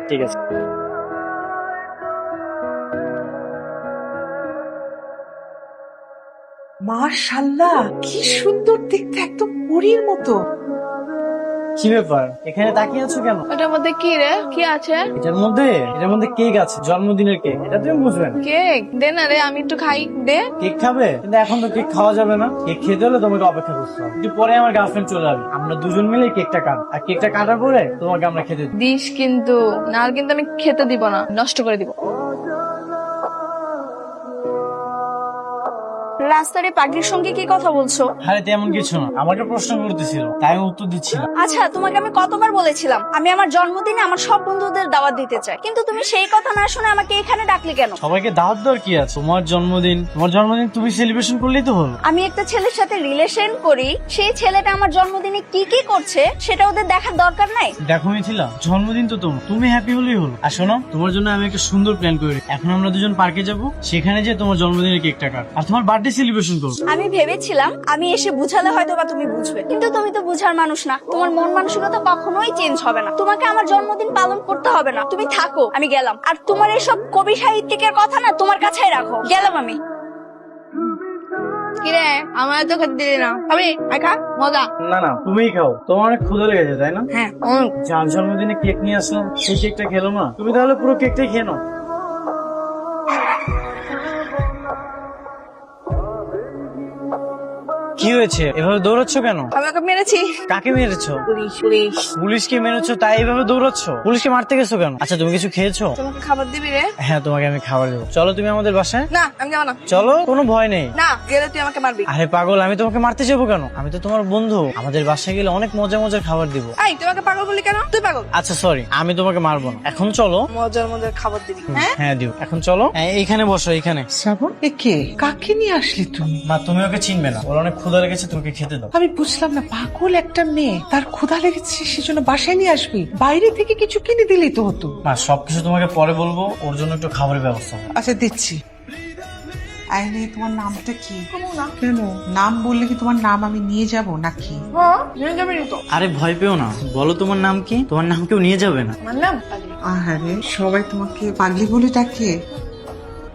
ঠিক আছে। মাশাআল্লাহ, কি সুন্দর দেখতে, একদম পরীর মতো। কি ব্যাপার, এখানে তাকিয়ে আছো কেন? ওটার মধ্যে কি রে, কি আছে? এটার মধ্যে কেক আছে, জন্মদিনের কেক। এটা তুমি বুঝবে না। কেক দে না রে, আমি একটু খাই, দে। কেক খাবে? কিন্তু এখন তো কেক খাওয়া যাবে না। কেক খেতে হলে তোমাকে অপেক্ষা করতে হবে। একটু পরে আমার গার্লফ্রেন্ড চলে যাবে, আমরা দুজন মিলে কেকটা কাটবো। আর কেকটা কাটার পরে তোমাকে আমরা খেতে দেবো। দিস কিন্তু, না আর কিন্তু আমি খেতে দিব না, নষ্ট করে দিব। রাস্তারে পাগড়ির সঙ্গে কি কথা বলছো? আরে তেমন কিছু না, আমাকে প্রশ্ন করতেছিল তাই আমি উত্তর দিচ্ছিলাম। আচ্ছা, তোমাকে আমি কতবার বলেছিলাম আমি আমার জন্মদিনে আমার সব বন্ধুদের দাওয়াত দিতে চাই, কিন্তু তুমি সেই কথা না শুনে আমাকে এখানে ডাকলে কেন? সবাইকে দাওয়াত দেওয়ার কি আছে? তোমার জন্মদিন তুমি সেলিব্রেশন করলেই তো হলো। আমি একটা ছেলের সাথে রিলেশন করি, সেই ছেলেটা আমার জন্মদিনে কি কি করছে সেটা ওদের দেখার দরকার নাই? দেখো মিথিলা, জন্মদিন তো তোমার, তুমি হ্যাপি হলেই হলো। আর শোনো, তোমার জন্য আমি একটা সুন্দর প্ল্যান করি। এখন আমরা দুজন পার্কে যাব, সেখানে যে তোমার জন্মদিনের কেকটা কাট আর তোমার বার্থডে সেলিব্রেশন করবো। আমি ভেবেছিলাম আমি এসে বুঝালে হয়তো বা তুমি বুঝবে, কিন্তু তুমি তো বুঝার মানুষ না। তোমার মন মানসিকতা কখনোই চেঞ্জ হবে না। তোমাকে আমার জন্মদিন পালন করতে হবে না, তুমি থাকো, আমি গেলাম। আর তোমার এসব কবি সাহিত্যিকের কথা না তোমার কাছেই রাখো, গেলাম আমি। কিরে, আমার তো খেতে দিলি না, খাবি? আয় খা, মজা। না না, তুমিই খাও, তোমার অনেক ক্ষুধা লেগেছে তাই না? হ্যাঁ। যার জন্মদিনে কেক নিয়ে আসলাম সেই কেকটা খেলো না, তুমি তাহলে পুরো কেকটাই খেয়ে নাও। কি হয়েছে, এভাবে দৌড়াচ্ছ কেন? আমি ওকে মেরেছি। কাকে মেরেছো? পুলিশ। পুলিশকে মেরেছো তাই এইভাবে দৌড়াচ্ছ? পুলিশকে মারতে গেছো কেন? আচ্ছা, তুমি কিছু খেয়েছো? তোমাকে খাবার দিবি রে? হ্যাঁ, তোমাকে আমি খাবার দেবো। চলো তুমি আমাদের বাসায়। না, আমি যাবো না। চলো, কোনো ভয় নেই। না, গেলে তুই আমাকে মারবি। আরে পাগল, আমি তোমাকে মারতে যাবো কেন? আমি তো তোমার বন্ধু, আমাদের বাসায় গেলে অনেক মজার খাবার দিব। আই, তুই আমাকে পাগল বলি কেন? তুই পাগল। আচ্ছা সরি, আমি তোমাকে মারবো না। এখন চলো। মজার খাবার দিবি, হ্যাঁ? হ্যাঁ দিও, এখন চলো। এইখানে বসো, এইখানে। শ্রাবণ, এ কে? কাকে নিয়ে আসলি তুমি? মা, তুমি ওকে চিনবে না, ওর অনেক ক্ষুধা লেগেছে, তোমাকে খেতে দাও। আমি বুঝলাম না, পাগল একটা মেয়ে, তার ক্ষুধা লেগেছে সেজন্য বাসায় নিয়ে আসবি? বাইরে থেকে কিছু কিনে দিলেই তো হতো। মা, সবকিছু তোমাকে পরে বলবো, ওর জন্য একটু খাবারের ব্যবস্থা করো। আচ্ছা, দিচ্ছি। আরে, তোমার নামটা কি? কেন নাম বললে কি তোমার নাম আমি নিয়ে যাব নাকি? হ্যাঁ, নিয়ে যাবি তো। আরে ভয় পেও না, বলো তোমার নাম কি? তোমার নাম কেউ নিয়ে যাবে না। আমার নাম পাগলি। আরে, সবাই তোমাকে পাগলি বলে ডাকে।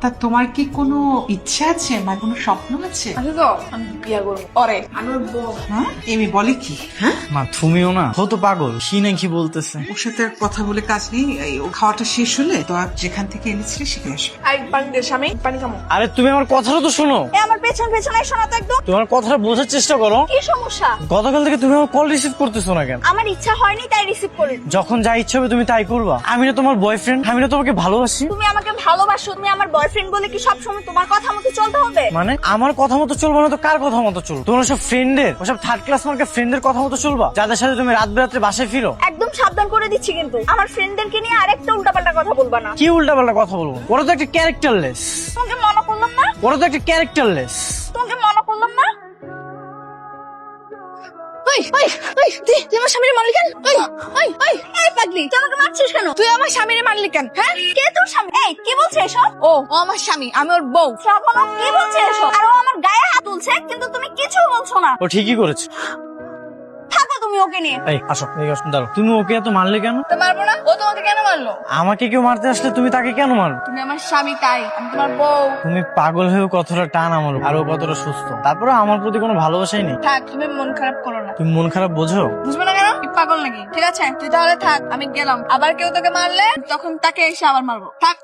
তা তোমার কি কোনো ইচ্ছা আছে, মানে কোনো স্বপ্ন আছে? আমি তো আমি বিয়া করবো, পরে আমি ওর বউ। হ্যাঁ, এমনি বলে কি? হ্যাঁ, মা, তুমিও না, ও তো পাগল, কি না কি বলতেছে। ওর সাথে আর কথা বলে কাজ নেই। এই, ও খাওয়াটা শেষ হলে তো আর যেখান থেকে এনেছিলে সেখানে আসবে। আই, পানি দে স্বামী, পানি খামো। আরে তুমি আমার কথাটা তো শোনো। এ আমার পেছন পেছনে শোনা তো একদম। তোমার কথাটা বোঝার চেষ্টা করো। কি সমস্যা? গতকাল থেকে তুমি আমার কল রিসিভ করতেছো না কেন? আমার ইচ্ছা হয়নি তাই রিসিভ করি। যখন যা ইচ্ছে হবে তুমি তাই করবা। আমি না তোমার বয়ফ্রেন্ড, আমি না তোমাকে ভালোবাসি। তুমি আমাকে ভালোবাসো, তুমি আমার বয়ফ্রেন্ড বলে কি সবসময় তোমার কথা মতো চলতে হবে? মানে আমার কথা মতো চলবো না তো কার কথা মতো চলবো? তোমার সব ফ্রেন্ডের, ওসব থার্ড ক্লাস মার্কের ফ্রেন্ডের কথা মতো চলবা, যাদের সাথে তুমি রাত বেরাত্রে বাসায় ফিরো। একদম সাবধান করে দিচ্ছি, কিন্তু আমার ফ্রেন্ডদেরকে নিয়ে আরেকটা উল্টাপাল্টা কথা বলবা না। কি উল্টাপাল্টা কথা বলবো? ওরা তো একটা ক্যারেক্টারলেস। তোমাকে মনে করলাম না, ওরা তো একটা ক্যারেক্টারলেস। তোমাকে মনে করলাম না। ওই ওই ওই, তুই আমার স্বামীর মারলি কেন? ওই ওই ওই, এই পাগলি, তুই আমাকে মারছিস কেন? তুই আমার স্বামীরে মারলি কেন? হ্যাঁ, কে তোর স্বামী? এই, কি বলছে এসব? ও আমার স্বামী, আমি ওর বউ। শ্রাবণ, ও কি বলছে এসব? আর ও আমার গায়ে হাত তুলছে, কিন্তু তুমি কিছু বলছো না। ও ঠিকই করেছে। থাকো তুমি ওকে নিয়ে। এই আসো, এই আসো, দাঁড়াও। তুমি ওকে এত মারলে কেন? তো মারবো না? ও তোমাকে কেন মারলো? আমাকে কেউ মারতে আসলে তুমি তাকে কেন মারো? তুমি আমার স্বামী তাই, আমি তোমার বউ। তুমি পাগল হয়েও কতটা টান আমার উপর, আর ও কতটা সুস্থ, তারপরে আমার প্রতি কোনো ভালোবাসাই নেই। থাক, তুমি মন খারাপ করো না। তুমি মন খারাপ বোঝো? বুঝবে না কেন? কি পাগল নাকি? ঠিক আছে, তুই তাহলে থাক, আমি গেলাম। আবার কেউ তোকে মারলে তখন তাকে এসে আবার মারবো। থাক।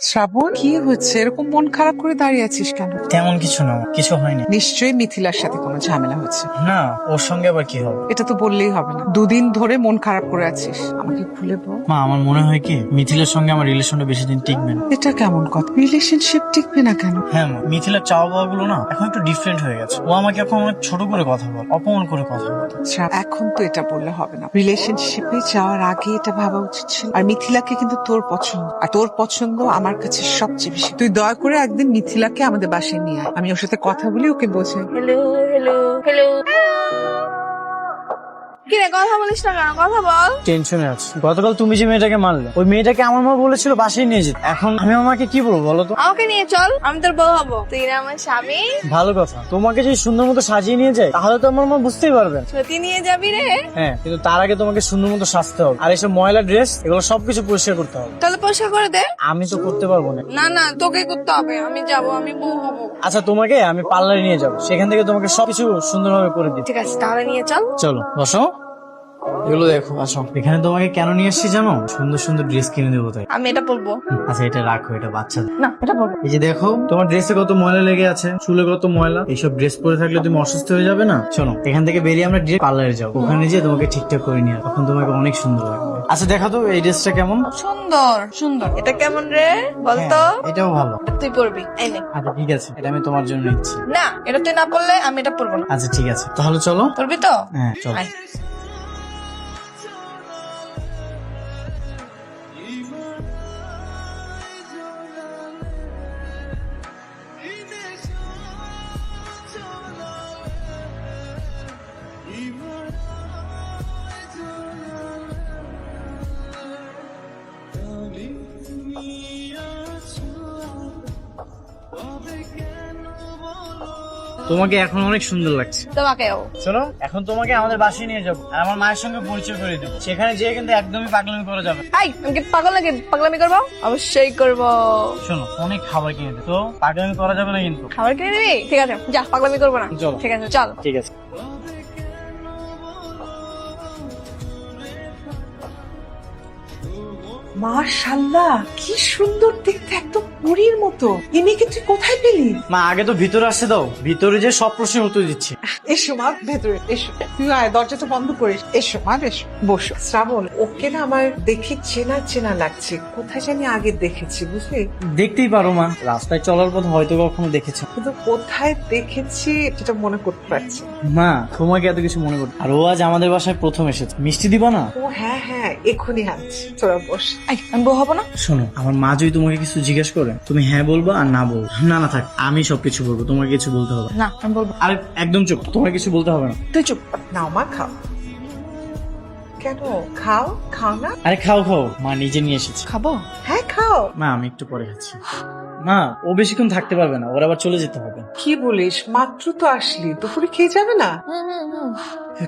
শ্রাবণ, কি হচ্ছে? এরকম মন খারাপ করে দাঁড়িয়ে আছিস কেন? তেমন কিছু না, কিছু হয়নি। নিশ্চয়ই মিথিলার সাথে কোনো ঝামেলা হচ্ছে। না, ওর সঙ্গে আবার কি হবে? এটা তো বললেই হবে না, দুদিন ধরে মন খারাপ করে আছিস, আমাকে খুলে বল। মা, আমার মনে হয় কি মিথিলের সঙ্গে আমার রিলেশনটা বেশি দিন টিকবে না। এটা কেমন কথা? রিলেশনশিপ টিকবে না কেন? হ্যাঁ মা, মিথিলের চাওয়া পাওয়া গুলো না এখন একটু ডিফারেন্ট হয়ে গেছে। ও আমাকে এখন অনেক ছোট করে কথা বলে, অপমান করে কথা বলে। আচ্ছা, এখন তো এটা বললে হবে না। রিলেশনশিপে যাওয়ার আগে এটা ভাবা উচিত ছিল। আর মিথিলাকে কিন্তু তোর পছন্দ, আর তোর পছন্দ আমার কাছে সবচেয়ে বেশি। তুই দয়া করে একদিন মিথিলাকে আমাদের বাসায় নিয়ে আয়, আমি ওর সাথে কথা বলি, ওকে বোঝাই। Hello hello hello. কি রে কথা বলিস না কেন? কথা বল। টেনশনে আছে। গতকাল তুমি যে মেয়েটাকে মারলে, ওই মেয়েটাকে আমার মা বলেছিল বাসায় নিয়ে যেতে। এখন আমি আমাকে কি বলবো বলো তো? আমাকে নিয়ে চল, আমি তোর বউ হবো। তুই না আমার স্বামী। ভালো কথা, তোমাকে যদি সুন্দর মতো সাজিয়ে নিয়ে যায় তাহলে তো আমার মা বুঝতেই পারবেন। সত্যি নিয়ে যাবি রে? হ্যাঁ, কিন্তু তার আগে তোমাকে সুন্দর মতো সাজতে হবে, আর এসব ময়লা ড্রেস এগুলো সবকিছু পরিষ্কার করতে হবে। তাহলে পরিষ্কার করে দে। আমি তো করতে পারবো না। না না, তোকে করতে হবে। আমি যাব, আমি বউ হবো। আচ্ছা, তোমাকে আমি পার্লারে নিয়ে যাবো, সেখান থেকে তোমাকে সবকিছু সুন্দরভাবে করে দিই। ঠিক আছে, তাহলে নিয়ে চল। চলো বসো, এগুলো দেখো। আসো, এখানে তোমাকে কেন নিয়ে আসছি জানো? সুন্দর সুন্দর ড্রেস কিনে দেবো তাই। আমি এটা বলবো আচ্ছা, এটা রাখো, এটা বাচ্চাদের। না, এটা বলবো। এই যে দেখো, তোমার ড্রেসে কত ময়লা লেগে আছে, চুলে কত ময়লা। এইসব ড্রেস পরে থাকলে তুমি অসুস্থ হয়ে যাবে না। শোনো, এখান থেকে বেরিয়ে আমরা ডিরেক্ট পার্লারে যাবো, ওখানে যেয়ে তোমাকে ঠিকঠাক করে নিয়ে আসবো। তখন তোমাকে অনেক সুন্দর লাগবে। আচ্ছা দেখো তো এই ড্রেসটা কেমন? সুন্দর সুন্দর। এটা কেমন রে বলতো? হ্যাঁ, এটাও ভালো। তুই পরবি, এই নে। আচ্ছা ঠিক আছে, এটা আমি তোমার জন্য নিচ্ছি। না, এটা তুই না পরলে আমি এটা পরবো না। আচ্ছা ঠিক আছে, তাহলে চলো। পরবি তো? হ্যাঁ চলো। আয়। তোমাকে এখন অনেক সুন্দর লাগছে। তোমাকেও। শোনো, এখন তোমাকে আমাদের বাসায় নিয়ে যাবো, আর আমার মায়ের সঙ্গে পরিচয় করে দেবো। সেখানে যেয়ে কিন্তু একদমই পাগলামি করা যাবে না। হাই, আমি কি পাগল নাকি? পাগলামি করবো? অবশ্যই করবো। শোনো, অনেক খাবার কিনে দেবো, তো পাগলামি করা যাবে না কিন্তু। খাবার কিনে দিবি? ঠিক আছে, যা, পাগলামি করবো না। চলো। ঠিক আছে, চল। ঠিক আছে। মাশাআল্লাহ, কি সুন্দর দেখতে, একদম পরীর মতো। এই মেয়েকে তুই কোথায় পেলি? মা, আগে তো ভিতরে আসতে দাও, ভিতরে যে সব প্রশ্নের উত্তর দিচ্ছি। এসো মা, ভেতরে এসো। তুই আয়, দরজাটা বন্ধ করিস। এসো মা, এসো, বসো। শ্রাবণ, ওকে না আমার দেখে চেনা চেনা লাগছে, কোথায় জানি আগে দেখেছি, বুঝলি? দেখতেই পারো মা, রাস্তায় চলার পথ হয়তো কখনো দেখেছো। কিন্তু কোথায় দেখেছি সেটা মনে করতে পারছি না। মা, তোমাকে এত কিছু মনে করো। আর ও আজ আমাদের বাসায় প্রথম এসেছে, মিষ্টি দিবা না? ও হ্যাঁ হ্যাঁ, এক্ষুনি আনছি, তোরা বস। আই, আমি বউ হবো না? শোনো, আমার মা যদি তোমাকে কিছু জিজ্ঞেস করে তুমি হ্যাঁ বলবা আর না বলবো। না না থাক, আমি সবকিছু বলবো, তোমাকে কিছু বলতে হবে না। না, আমি বলবো। আরে একদম চুপ, তোমাকে কিছু বলতে হবে না। তুই চুপ। নাও মা, খাও। কেন? খাও, খাও না। আরে খাও খাও, মা নিজে নিয়ে এসেছে। খাবো? হ্যাঁ খাও। মা, আমি একটু পরে খাচ্ছি। মা, ও বেশিক্ষণ থাকতে পারবে না, ওর আবার চলে যেতে হবে। কি বলিস? মাত্র তো আসলি, দুপুরে খেয়ে যাবে না?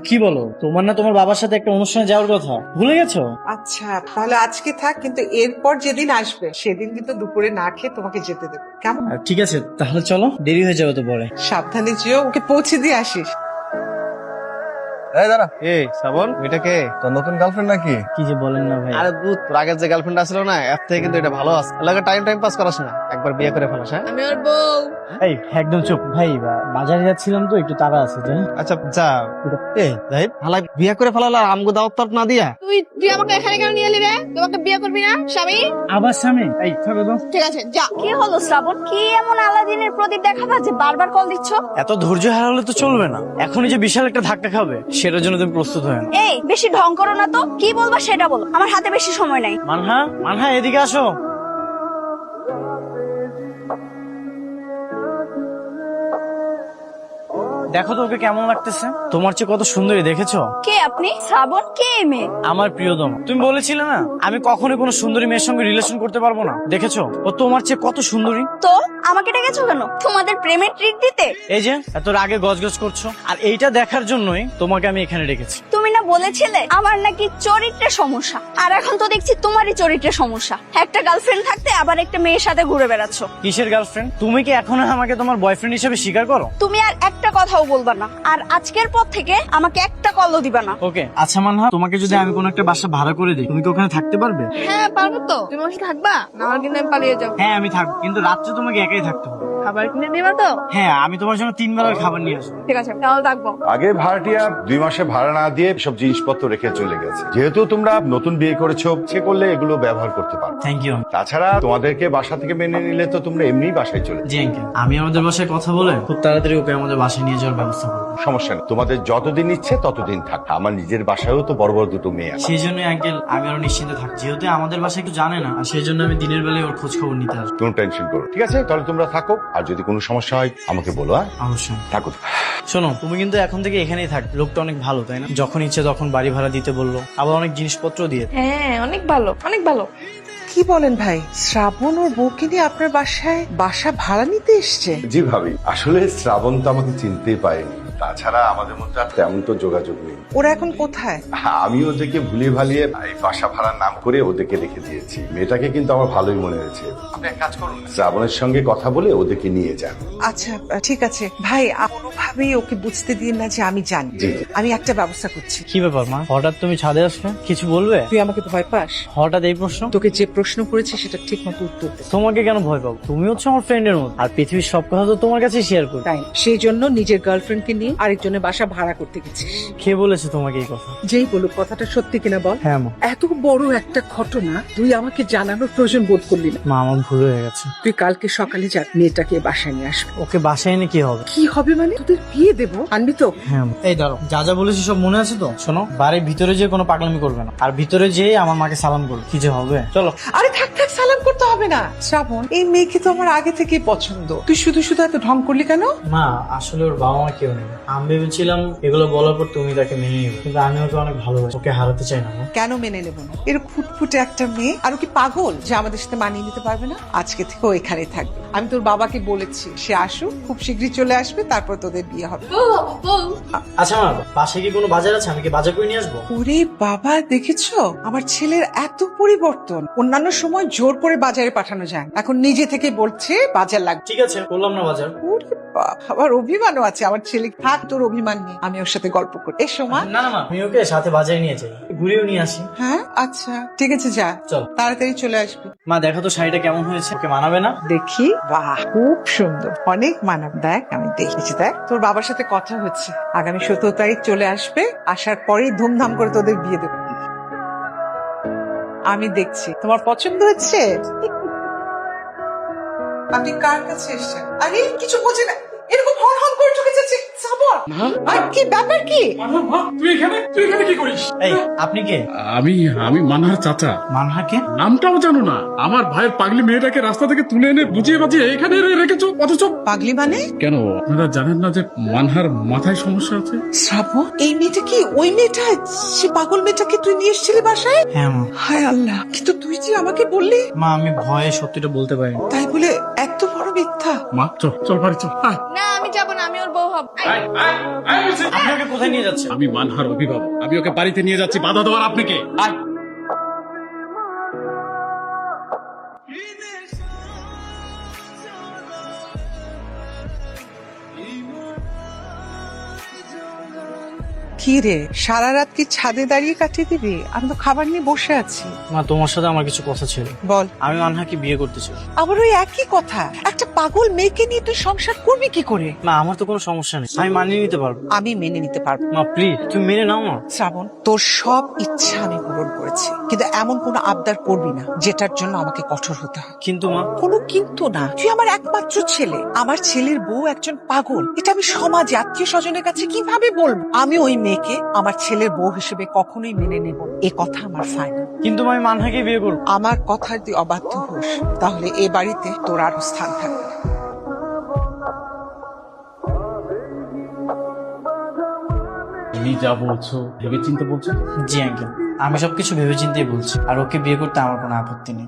কি বলো? তোমার না তোমার বাবার সাথে একটা অনুষ্ঠানে যাওয়ার কথা, ভুলে গেছো? আচ্ছা, তাহলে আজকে থাক, কিন্তু এরপর যেদিন আসবে সেদিন কিন্তু দুপুরে না খেয়ে তোমাকে যেতে দেবে, কেমন? ঠিক আছে, তাহলে চলো, দেরি হয়ে যাবে তো পরে। সাবধানে যেও, ওকে পৌঁছে দিয়ে আসিস। এই দাঁড়া, শ্রাবণ, এটা কে? তোর নতুন গার্লফ্রেন্ড নাকি? কি যে বলেন না ভাই। আরে দুধ, তোর আগের যে গার্লফ্রেন্ড আসলো না, এর থেকে কিন্তু এটা ভালো আছে। লাগে টাইম পাস করাস না, একবার বিয়ে করে ফেলাস। হ্যাঁ, আমি ওর বউ। এই একদম চুপ ভাই, বাজারে যাচ্ছিলাম তো, একটু তাড়া আছে যে। আচ্ছা যা। জাহিদ, হালাই বিয়ে করে ফেলালো আর আমগো দাওয়াত তরফ না দিয়া। তুই আমাকে এখানে কেন নিয়ে এলি রে? তোমাকে বিয়ে করবি না স্বামী? আবার স্বামী? এই থাকো তো। ঠিক আছে, যা। কি হলো শ্রাবণ? কি এমন আলাদিনের প্রদীপ দেখাবা যে বারবার কল দিচ্ছ? এত ধৈর্য হারালে তো চলবে না, এখনই যে বিশাল একটা ধাক্কা খাবে সেটার জন্য তুমি প্রস্তুত হয়ে না। এই বেশি ঢং করো না তো, কি বলবা সেটা বলো, আমার হাতে বেশি সময় নাই। মানহা, মানহা এদিকে আসো। দেখো তো ওকে কেমন লাগতেছে, তোমার চেয়ে কত সুন্দরী, দেখেছো? কে আপনি? শ্রাবণ? কে এই মেয়ে? আমার প্রিয়তম। তুমি বলেছিলে না আমি কখনোই কোনো সুন্দরী মেয়ের সঙ্গে রিলেশন করতে পারবো না, দেখেছো ও তোমার চেয়ে কত সুন্দরী। তো আমাকে ডেকেছো কেন? তোমাদের প্রেমের ট্রিট দিতে? এই যে এত রাগে গজগজ করছো, আর এইটা দেখার জন্যই তোমাকে আমি এখানে ডেকেছি। তুমি না বলেছিলে আমার নাকি চরিত্রের সমস্যা, আর এখন তো দেখছি তোমারই চরিত্রের সমস্যা। একটা গার্লফ্রেন্ড থাকতে আবার একটা মেয়ের সাথে ঘুরে বেড়াচ্ছ। কিসের গার্লফ্রেন্ড? তুমি কি এখনো আমাকে তোমার বয়ফ্রেন্ড হিসেবে স্বীকার করো? তুমি আর একটা কথাও বলবা না, আর আজকের পর থেকে আমাকে একটা কলও দিবা না। ওকে আচ্ছা মানহা, তোমাকে যদি আমি কোনো একটা বাসা ভাড়া করে দিই, তুমি কি ওখানে থাকতে পারবে? হ্যাঁ পারবো তো। তুমি আমার সাথে থাকবা না? আমার কিন্তু আমি পালিয়ে যাবো। হ্যাঁ আমি থাকবো, কিন্তু রাত্রে তোমাকে একাই থাকতে হবে। খাবার কিনে দিবা তো? হ্যাঁ, আমি তোমার জন্য 3 বেলার খাবার নিয়ে আসবো। ঠিক আছে, তাহলে থাকবো। আগে ভাড়াটিয়া 2 মাসে ভাড়া না দিয়ে সব জিনিসপত্র রেখে চলে গেছে। যেহেতু তোমরা নতুন বিয়ে করেছো, সে করলে এগুলো ব্যবহার করতে পারো। Thank you. তাছাড়া তোমাদেরকে বাসা থেকে মেনে নিলে তো তোমরা এমনিই বাসায় চলে জি আঙ্কেল, আমি আমাদের বাসায় কথা বলে খুব তাড়াতাড়ি ওকে আমাদের বাসায় নিয়ে যাওয়ার ব্যবস্থা করবো। সমস্যা নেই, তোমাদের যতদিন ইচ্ছে ততদিন থাক। আমার নিজের বাসায়ও তো বড় বড় 2 মেয়ে আছে। সেই জন্যই আঙ্কেল আমি আরো নিশ্চিন্তে থাকি, যেহেতু আমাদের বাসায় একটু জানে না, আর সেই জন্য আমি দিনের বেলায় ওর খোঁজ খবর নিতে আসবো। কোনো টেনশন করো। ঠিক আছে, তাহলে তোমরা থাকো, আর যদি কোনো সমস্যা হয় আমাকে বলো। অবশ্যই। থাকো। শোনো, তুমি কিন্তু এখন থেকে এখানেই থাক। লোকটা অনেক ভালো, তাই না? যখন ইচ্ছে তখন বাড়ি ভাড়া দিতে বললো, আবার অনেক জিনিসপত্র দিয়ে। হ্যাঁ, অনেক ভালো, অনেক ভালো। কি বলেন ভাই, শ্রাবণ ওর বউকে নিয়ে আপনার বাসায় বাসা ভাড়া নিতে এসছে? জি ভাবি, আসলে শ্রাবণ তো আমাকে চিনতেই পারেনি, তাছাড়া আমাদের মধ্যে আর তেমন তো যোগাযোগ নেই। ওরা এখন কোথায়? আমি ওদেরকে ভুলিয়ে ভালিয়ে এই বাসা ভাড়ার নাম করে ওদেরকে রেখে দিয়েছি। মেয়েটাকে কিন্তু আমার ভালোই মনে হয়েছে। আপনি এক কাজ করুন, শ্রাবণের সঙ্গে কথা বলে ওদেরকে নিয়ে যান। আচ্ছা ঠিক আছে ভাই, কোনোভাবেই ওকে বুঝতে দিন না যে আমি জানি। জি। আমি একটা ব্যবস্থা করছি। কি ব্যাপার মা, হঠাৎ তুমি ছাদে আসলে? কিছু বলবে? তুই আমাকে ভয় পাস? হঠাৎ এই প্রশ্ন? তোকে যে প্রশ্ন করেছি সেটা ঠিক মতো উত্তর দে। তোমাকে কেন ভয় পাবো? তুমি হচ্ছে আমার ফ্রেন্ডের মতো, আর পৃথিবীর সব কথা তো তোমার কাছে শেয়ার করি। তাই সেই জন্য নিজের গার্লফ্রেন্ডকে নিয়ে আরেকজনের বাসা ভাড়া করতে গেছিস? কে বলেছে তোমাকে এই কথা? যেই বলুক, কথাটা সত্যি কিনা বল। হ্যাঁ মা। এত বড় একটা ঘটনা তুই আমাকে জানানোর প্রয়োজন বোধ করলি না। মা, আমার ভুল হয়ে গেছে। তুই কালকে সকালে যা, মেয়েটাকে বাসায় নিয়ে আসবি। ওকে বাসায় এনে কি হবে? কি হবে মানে? তোদের বিয়ে দেবো, আনবি তো? হ্যাঁ মা। এই দাঁড়ো, যা যা বলেছি সব মনে আছে তো? শোনো, বাড়ির ভিতরে যেয়ে কোনো পাগলামি করবে না, আর ভিতরে যেয়ে আমার মাকে সালাম করো। কি যে হবে। চলো। আরে থাক থাক, সালাম করতে হবে না। শ্রাবণ, এই মেয়েকে তো আমার আগে থেকেই পছন্দ, তুই শুধু শুধু এত ঢং করলি কেন? মা, আসলে ওর বাবা মা কেউ নেই। আমি ভেবেছিলাম এগুলো বলার পর তুমি তাকে মেনে নেবে, কিন্তু আমি ওকে অনেক ভালোবাসি, ওকে হারাতে চাই না মা। কেন মেনে নেব না? এর ফুটফুটে একটা মেয়ে, আর ও কি পাগল যে আমাদের সাথে মানিয়ে নিতে পারবে না? আজকে থেকে ও এখানেই থাকবে। আমি তোর বাবাকে বলেছি সে আসুক, খুব শীঘ্রই চলে আসবে, তারপর তোদের বিয়ে হবে। আচ্ছা মা, বাসায় কি কোনো বাজার আছে? আমি কি বাজার করে নিয়ে আসবো? ওরে বাবা, দেখেছো আমার ছেলের এত পরিবর্তন। অন্যান্য সময় জোর করে বাজারে পাঠানো যায়, এখন নিজে থেকে বলছে বাজার লাগবে। ঠিক আছে, করলাম না বাজার। ওরে বাবা, আবার অভিমানও আছে আমার ছেলে। থাক তোর অভিমান নিয়ে, আমি ওর সাথে গল্প করি। এসো মা। না না মা, আমি ওকে সাথে বাজারে নিয়ে যাই, ঘুরেও নিয়ে আসি। হ্যাঁ আচ্ছা ঠিক আছে, যা চল। তাড়াতাড়ি চলে আসবি। মা দেখো তো শাড়িটা কেমন হয়েছে, ওকে মানাবে না? দেখি, বাহ খুব সুন্দর, অনেক মানাব। দেখ আমি দেখেছি, দেখ তোর বাবার সাথে কথা হচ্ছে, আগামী 17 তারিখ চলে আসবে, আসার পরেই ধুমধাম করে তোদের বিয়ে দেবো। আমি দেখছি তোমার পছন্দ হচ্ছে। আপনি কার কাছে এসেছেন? আরে কিছু বোঝে না, এরকম হন হন করে ঢুকে যাচ্ছে। সাবর, আর কি ব্যাপার কি? তুই এখানে কি করিস? এই, আপনি কে? আমি মানহার চাচা। মানহাকে? নামটাও জানো না? আমার ভাইয়ের পাগলি মেয়েটাকে রাস্তা থেকে তুলে এনে বুঝিয়ে বাজিয়ে এখানে রেখেছো, অথচ পাগলি মানে? কেন আপনারা জানেন না যে মানহার মাথায় সমস্যা আছে? শ্রাবণ, এই মেয়েটা কি ওই মেয়েটা? সে পাগল মেয়েটাকে তুই নিয়ে এসেছিলি বাসায়? হ্যাঁ মা। হায় আল্লাহ, কিন্তু তুই যে আমাকে বললি। মা, আমি ভয়ে সত্যিটা বলতে পারিনি। তাই বলে এত বড় মিথ্যা? মা চল চল বাড়ি চল। আয়, না, আমি যাবো না, আমি ওর বউ হব। আয়, আয়, আয় বলছি। আপনি ওকে কোথায় নিয়ে যাচ্ছেন? আমি মানহার অভিভাবক, আমি ওকে বাড়িতে নিয়ে যাচ্ছি, বাধা দেওয়ার আপনি কে? আয়। কি রে, সারা রাত কি ছাদে দাঁড়িয়ে কাটিয়ে দিবি? আমি তো খাবার নিয়ে বসে আছি। মা, তোমার সাথে আমার কিছু কথা ছিল। বল। আমি মানহাকে বিয়ে করতে চাই। আবার ওই একই কথা, একটা পাগল মেয়েকে নিয়ে তুই সংসার করবি কি করে? মা, আমার তো কোনো সমস্যা নেই, আমি মানিয়ে নিতে পারবো। আমি মেনে নিতে পারবো। মা প্লিজ, তুমি মেনে নাও মা। শ্রাবণ, তোর সব ইচ্ছা আমি পূরণ করেছি, কিন্তু এমন কোনো আবদার করবি না যেটার জন্য আমাকে কঠোর হতে হয়। কিন্তু মা। কোনো কিন্তু না, তুই আমার একমাত্র ছেলে। আমার ছেলের বউ একজন পাগল, এটা আমি সমাজে আত্মীয় স্বজনের কাছে কিভাবে বলবো? আমি ওই মেয়েকে আমার ছেলের বউ হিসেবে কখনোই মেনে নেব, এ কথা আমার ফাইনাল। কিন্তু আমি মানহাকে বিয়ে করবো। আমার কথার তুই অবাধ্য হোস, তাহলে এ বাড়িতে তোর আর স্থান থাকবে না। তুমি যা বলছো ভেবে চিন্তে বলছো? জি আঙ্কেল, আমি সবকিছু ভেবেচিন্তেই বলছি, আর ওকে বিয়ে করতে আমার কোনো আপত্তি নেই।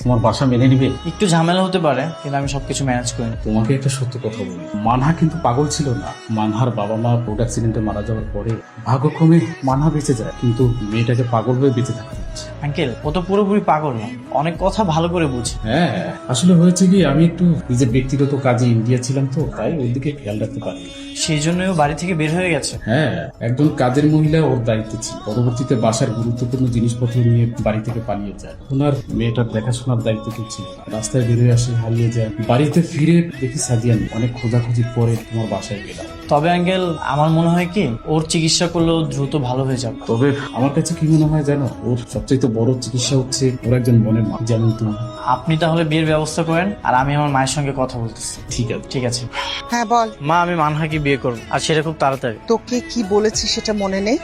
তোমার বাসা মেনে নিবে? একটু ঝামেলা হতে পারে, কিন্তু আমি সবকিছু ম্যানেজ করে নিই। তোমাকে একটা সত্য কথা বলি, মানহা কিন্তু পাগল ছিল না। মানহার বাবা মা রোড অ্যাক্সিডেন্টে মারা যাওয়ার পরে ভাগ্যক্রমে মানহা বেঁচে যায়, কিন্তু মেয়েটাকে পাগল হয়ে বেঁচে থাকতে হচ্ছে। আঙ্কেল, ও তো পুরোপুরি পাগল না, অনেক কথা ভালো করে বুঝি। হ্যাঁ, আসলে হয়েছে কি, আমি একটু নিজের ব্যক্তিগত কাজে ইন্ডিয়া ছিলাম, তো তাই ওর দিকে খেয়াল রাখতে পারি। সেই জন্যই ও বাড়ি থেকে বের হয়ে গেছে। হ্যাঁ, একজন কাজের মহিলা ওর দায়িত্বে ছিল, পরবর্তীতে বাসার গুরুত্বপূর্ণ জিনিসপত্র নিয়ে বাড়ি থেকে পালিয়ে যায়। ওনার মেয়েটার দেখাশোনার দায়িত্ব কেউ ছিল না। রাস্তায় বেরিয়ে আসে, হারিয়ে যায়। বাড়িতে ফিরে দেখি সাদিয়া নেই। অনেক খোঁজাখুঁজির পরে তোমার বাসায় গেলাম। তবে আঙ্কেল, আমার মনে হয় কি ওর চিকিৎসা করলে ও দ্রুত ভালো হয়ে যাবে। তবে আমার কাছে কি মনে হয় জানো, ওর সবচেয়ে বড় চিকিৎসা হচ্ছে ওর একজন মনের মা, যেমন তুমি। আপনি তাহলে বিয়ের ব্যবস্থা করেন, আর আমি আমার মায়ের সঙ্গে কথা বলতেছি। ঠিক আছে। ঠিক আছে হ্যাঁ বল। মা, আমি মানহাকে বিয়ে করবো, আর সেটা খুব তাড়াতাড়ি। তোকে কি বলেছি সেটা মনে নেই?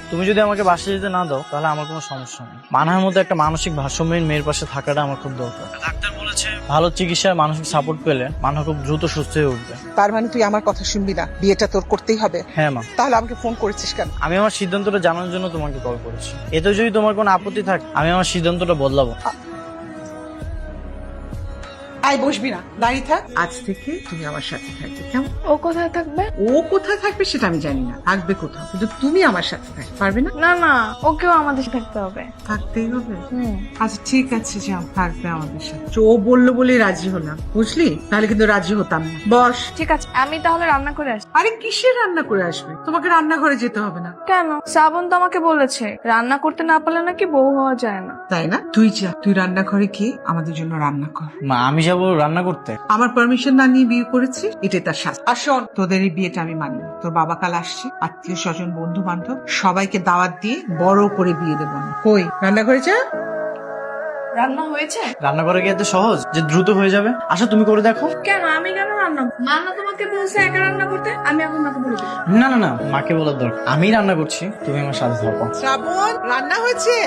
তুমি যদি আমাকে বাসায় যেতে না দাও তাহলে আমার কোনো সমস্যা নেই। মানহার মধ্যে একটা মানসিক ভারসাম্যহীন মেয়ের পাশে থাকাটা আমার খুব দরকার। ডাক্তার বলেছে ভালো চিকিৎসা মানসিক সাপোর্ট পেলে মানুষ খুব দ্রুত সুস্থ হয়ে উঠবে। তার মানে তুই আমার কথা শুনবি না, বিয়েটা তোর করতেই হবে। হ্যাঁ মা, তাহলে আমাকে ফোন করেছিস কেন? আমি আমার সিদ্ধান্তটা জানার জন্য তোমাকে কল করেছি। এতে যদি তোমার কোনো আপত্তি থাকে আমি আমার সিদ্ধান্তটা বদলাবো। আয়, বসবি না, দাঁড়িয়ে থাক। আজ থেকে তুমি আমার সাথে থাকবে, কেমন? ও কোথায় থাকবে? ও কোথায় থাকবে সেটা আমি জানি না, থাকবে কোথাও, কিন্তু তুমি আমার সাথে থাকতে পারবে না? না না, ওকেও আমাদের সাথে থাকতে হবে। থাকতেই হবে। আচ্ছা ঠিক আছে, যাও, থাকবে আমাদের সাথে। ও বললো বলে রাজি হলাম, বুঝলি, তাহলে কিন্তু রাজি হতাম না। বস। ঠিক আছে, আমি তাহলে রান্না করে আসি। আরে কিসের রান্না করে আসবে? তোমাকে রান্নাঘরে যেতে হবে না। কেন? শ্রাবণ তো আমাকে বলেছে রান্না করতে না পারলে নাকি বউ হওয়া যায় না। তাই না? তুই যা, তুই রান্নাঘরে গিয়ে আমাদের জন্য রান্না কর। মা, আমি যাবো রান্না করতে? আমার পারমিশন না নিয়ে বিয়ে করেছি, এটাই তার শাস্তি। আর শোন, তোদের এই বিয়েটা আমি মানি না। তোর বাবা কাল আসছে, আত্মীয় স্বজন বন্ধু বান্ধব সবাইকে দাওয়াত দিয়ে বড় করে বিয়ে দেবো না। কই, রান্নাঘরে যা। রান্না হয়েছে? রান্না করে গিয়ে এত সহজ যে দ্রুত হয়ে যাবে? আচ্ছা তুমি করে দেখো। কেন আমি কেন রান্না? মা না তোমাকে বলছে একা রান্না করতে, আমি এখন মাকে বলে দিই। না না না, মাকে বলার দরকার, আমি রান্না করছি, তুমি আমার সাথে থাকো। শ্রাবণ, রান্না হয়েছে।